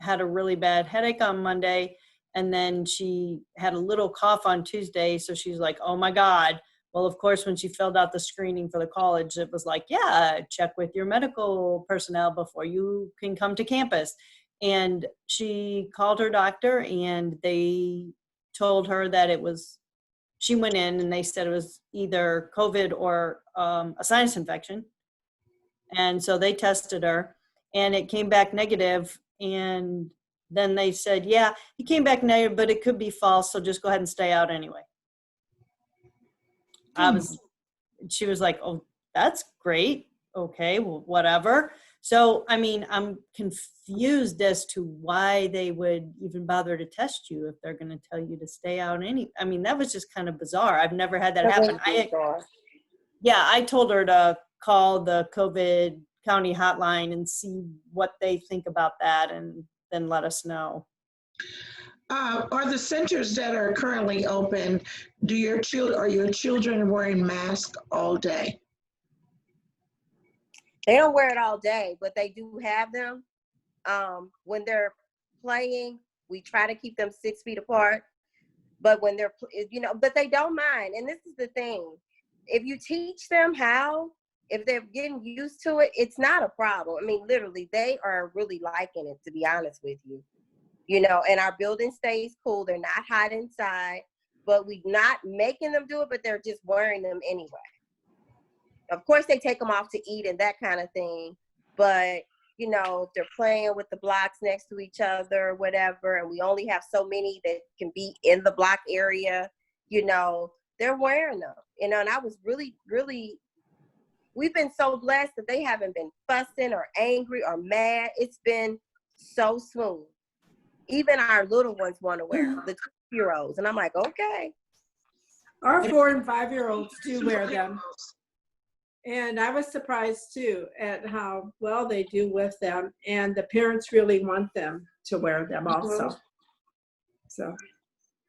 had a really bad headache on Monday, and then she had a little cough on Tuesday. So she's like, oh my God. Well, of course, when she filled out the screening for the college, it was like, yeah, check with your medical personnel before you can come to campus. And she called her doctor, and they told her that she went in and they said it was either COVID or a sinus infection. And so they tested her, and it came back negative. And then they said, yeah, it came back negative, but it could be false. So just go ahead and stay out anyway. She was like, oh, that's great. Okay, well, whatever. So, I mean, I'm confused as to why they would even bother to test you if they're going to tell you to stay out. I mean, that was just kind of bizarre. I've never had that happen. I told her to call the COVID county hotline and see what they think about that, and then let us know. Are the centers that are currently open, are your children wearing masks all day? They don't wear it all day, but they do have them. When they're playing, We try to keep them 6 feet apart, but when they're, but they don't mind. And this is the thing. If you teach them how, if they're getting used to it, it's not a problem. I mean, literally, they are really liking it, to be honest with you. And our building stays cool. They're not hot inside, but we're not making them do it, but they're just wearing them anyway. Of course, they take them off to eat and that kind of thing. But, if they're playing with the blocks next to each other or whatever, and we only have so many that can be in the block area, they're wearing them. And I was really, really, we've been so blessed that they haven't been fussing or angry or mad. It's been so smooth. Even our little ones want to wear them, the 2-year-olds. And I'm like, okay. Our 4 and 5-year-olds do wear them. And I was surprised too at how well they do with them. And the parents really want them to wear them also. So.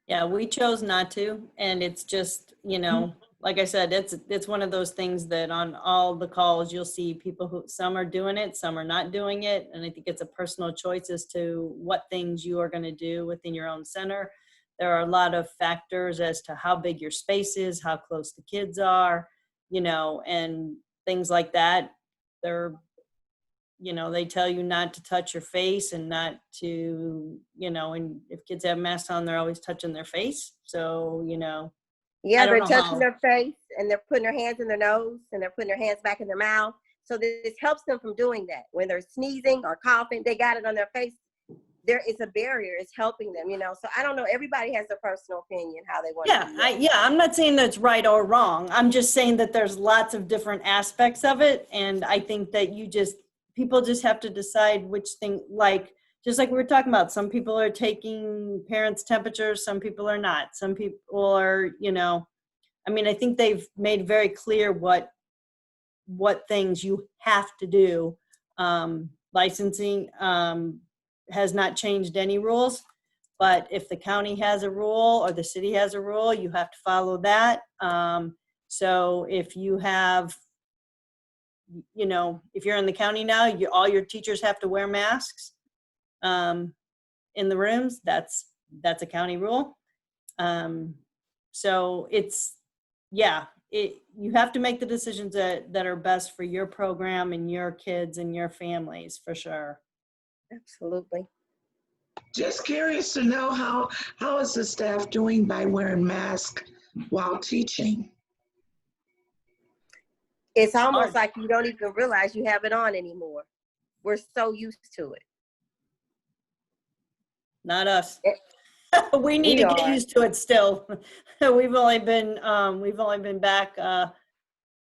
Yeah, we chose not to. And it's just, like I said, it's one of those things that on all the calls, you'll see people who, some are doing it, some are not doing it. And I think it's a personal choice as to what things you are going to do within your own center. There are a lot of factors as to how big your space is, how close the kids are, and things like that. They're, they tell you not to touch your face and not to, and if kids have masks on, they're always touching their face. So, yeah, they're touching their face and they're putting their hands in their nose and they're putting their hands back in their mouth. So this helps them from doing that. When they're sneezing or coughing, they got it on their face. There is a barrier. It's helping them, So I don't know. Everybody has their personal opinion how they want to do it. I'm not saying that's right or wrong. I'm just saying that there's lots of different aspects of it. And I think that people just have to decide which thing, just like we were talking about, some people are taking parents' temperatures, some people are not. Some people are, I think they've made very clear what things you have to do. Licensing has not changed any rules, but if the county has a rule or the city has a rule, you have to follow that. So if you have, if you're in the county now, all your teachers have to wear masks in the rooms. That's a county rule. So you have to make the decisions that are best for your program and your kids and your families, for sure. Absolutely. Just curious to know how is the staff doing by wearing masks while teaching? It's almost like you don't even realize you have it on anymore. We're so used to it. Not us. We need to get used to it still. We've only been back.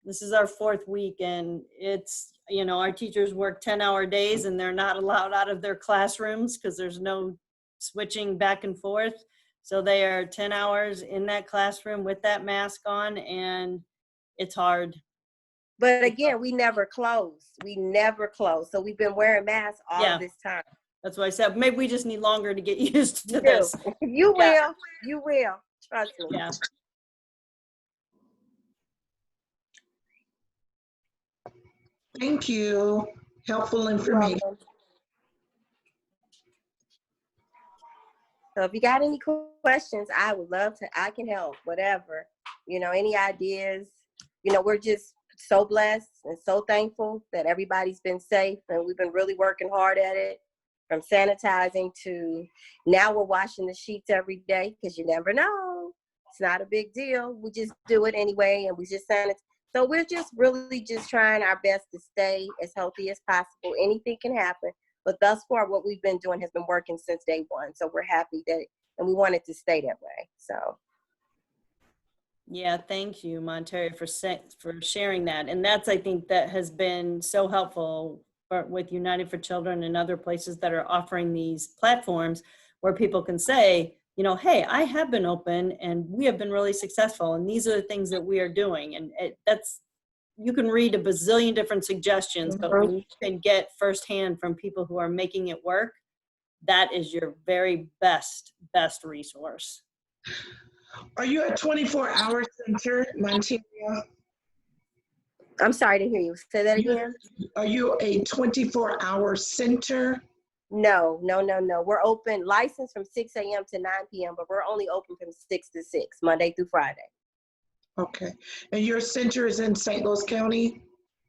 This is our 4th week, and it's, our teachers work 10-hour days and they're not allowed out of their classrooms because there's no switching back and forth. So they are 10 hours in that classroom with that mask on, and it's hard. But again, we never close. So we've been wearing masks all this time. That's what I said. Maybe we just need longer to get used to this. You will. Trust me. Yeah. Thank you. Helpful information. So if you got any questions, I would love to, I can help, whatever. Any ideas. We're just so blessed and so thankful that everybody's been safe, and we've been really working hard at it, from sanitizing to now we're washing the sheets every day because you never know. It's not a big deal. We just do it anyway, and we just sanitize. So we're just really just trying our best to stay as healthy as possible. Anything can happen, but thus far what we've been doing has been working since day one. So we're happy that, and we want it to stay that way. So. Yeah, thank you, Monterey, for sharing that. And that's, I think, that has been so helpful with United for Children and other places that are offering these platforms where people can say, hey, I have been open and we have been really successful, and these are the things that we are doing. And you can read a bazillion different suggestions, but when you can get firsthand from people who are making it work, that is your very best resource. Are you a 24-hour center, Monteria? I'm sorry to hear you. Say that again. Are you a 24-hour center? No. We're open, licensed from 6 a.m. to 9 p.m., but we're only open from 6 to 6, Monday through Friday. Okay. And your center is in St. Louis County?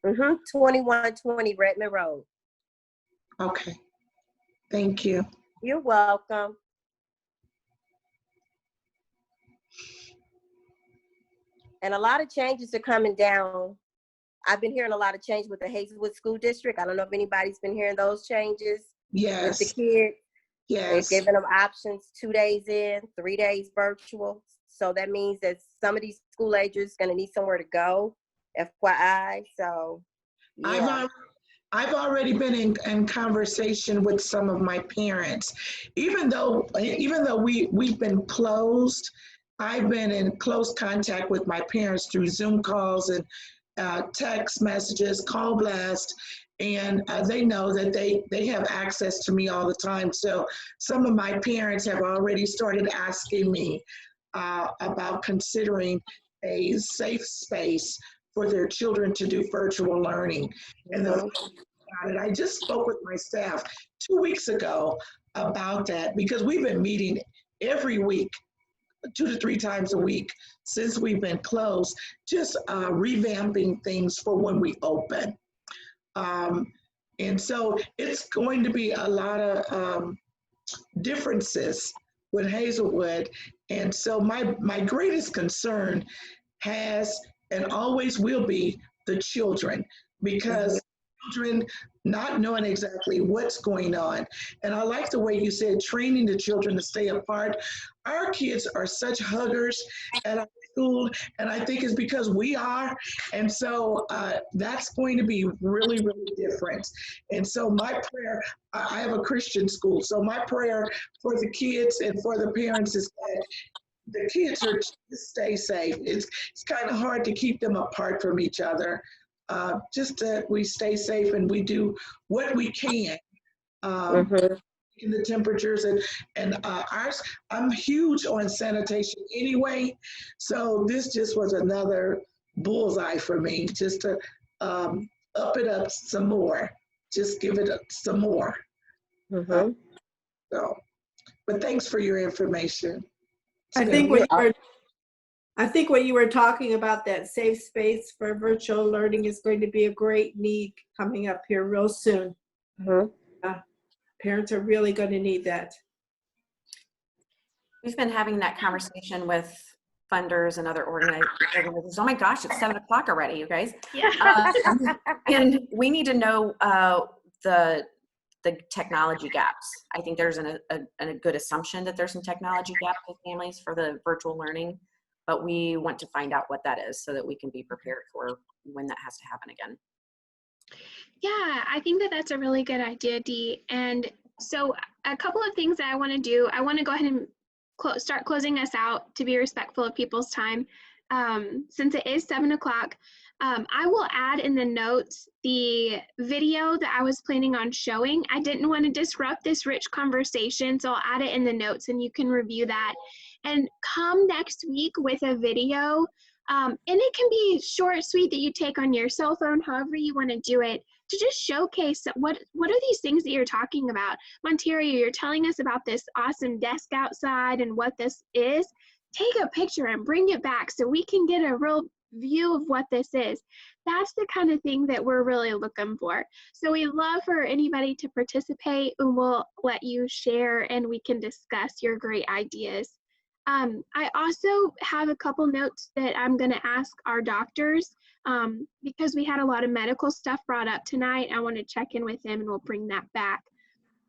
2120 Redmond Road. Okay. Thank you. You're welcome. And a lot of changes are coming down. I've been hearing a lot of change with the Hazelwood School District. I don't know if anybody's been hearing those changes. Yes. With the kids. Yes. They're giving them options, 2 days in, 3 days virtual. So that means that some of these school agers going to need somewhere to go, FYI. So, yeah. I've already been in conversation with some of my parents. Even though we've been closed, I've been in close contact with my parents through Zoom calls and text messages, call blast, and they know that they have access to me all the time. So some of my parents have already started asking me about considering a safe space for their children to do virtual learning. And I just spoke with my staff 2 weeks ago about that, because we've been meeting every week, 2 to 3 times a week since we've been closed, just revamping things for when we open. And so it's going to be a lot of differences with Hazelwood. And so my greatest concern has and always will be the children, because children not knowing exactly what's going on. And I like the way you said training the children to stay apart. Our kids are such huggers at our school, and I think it's because we are. And so that's going to be really, really different. And so my prayer, I have a Christian school, so my prayer for the kids and for the parents is that the kids are to stay safe. It's kind of hard to keep them apart from each other. Just that we stay safe and we do what we can. In the temperatures and ours, I'm huge on sanitation anyway. So this just was another bullseye for me, just to up it up some more, just give it some more. So, but thanks for your information. I think what you were talking about, that safe space for virtual learning, is going to be a great need coming up here real soon. Parents are really going to need that. We've been having that conversation with funders and other organizations. Oh my gosh, it's 7 o'clock already, you guys. Yeah. And we need to know the technology gaps. I think there's a good assumption that there's some technology gaps with families for the virtual learning, but we want to find out what that is so that we can be prepared for when that has to happen again. Yeah, I think that that's a really good idea, Dee. And so a couple of things that I want to do. I want to go ahead and start closing us out to be respectful of people's time. Since it is 7 o'clock, I will add in the notes the video that I was planning on showing. I didn't want to disrupt this rich conversation, so I'll add it in the notes and you can review that. And come next week with a video. And it can be short, sweet, that you take on your cell phone, however you want to do it, to just showcase what are these things that you're talking about. Monteria, you're telling us about this awesome desk outside and what this is. Take a picture and bring it back so we can get a real view of what this is. That's the kind of thing that we're really looking for. So we love for anybody to participate, and we'll let you share and we can discuss your great ideas. I also have a couple notes that I'm going to ask our doctors because we had a lot of medical stuff brought up tonight. I want to check in with them and we'll bring that back.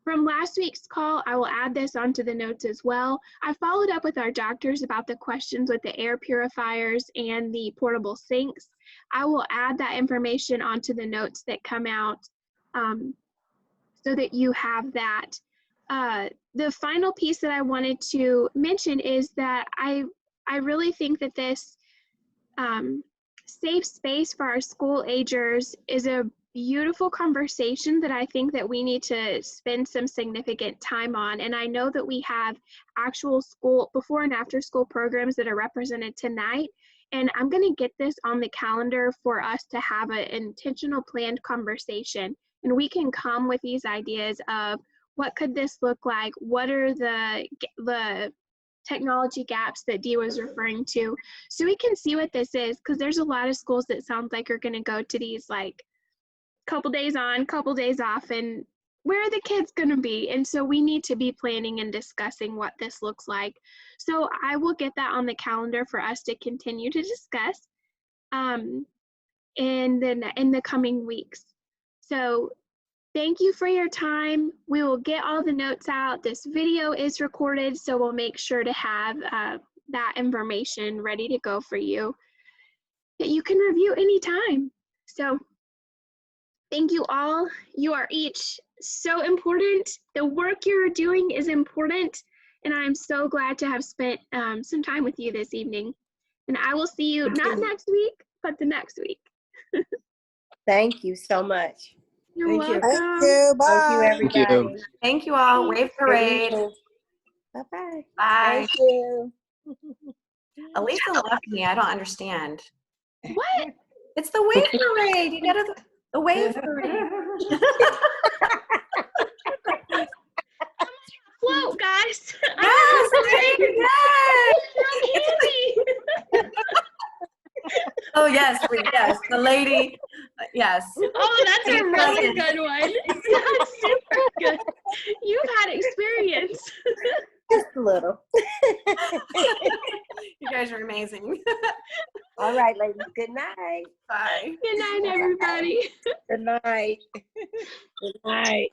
From last week's call, I will add this onto the notes as well. I followed up with our doctors about the questions with the air purifiers and the portable sinks. I will add that information onto the notes that come out so that you have that. The final piece that I wanted to mention is that I really think that this safe space for our school agers is a beautiful conversation that I think that we need to spend some significant time on. And I know that we have actual school before and after school programs that are represented tonight. And I'm going to get this on the calendar for us to have an intentional planned conversation. And we can come with these ideas of what could this look like? What are the technology gaps that Dee was referring to? So we can see what this is, because there's a lot of schools that sounds like are going to go to these like couple days on, couple days off, and where are the kids going to be? And so we need to be planning and discussing what this looks like. So I will get that on the calendar for us to continue to discuss and then in the coming weeks. So thank you for your time. We will get all the notes out. This video is recorded, so we'll make sure to have that information ready to go for you that you can review anytime. So thank you all. You are each so important. The work you're doing is important, and I'm so glad to have spent some time with you this evening. And I will see you not next week, but the next week. Thank you so much. You're Thank you. welcome. Thank you. Thank you, Bye. Thank you. everybody. Thank you all. Wave parade. Bye-bye. Bye. Thank you. Elisa left me. I don't understand. What? It's the wave parade. You gotta the wave parade. Float, guys. Yes, yes. Candy. Oh yes, yes. The lady. Yes. Oh, that's a really good one. That's super good. You've had experience. Just a little. You guys are amazing. All right, ladies. Good night. Bye. Good night, everybody. Good night. Good night.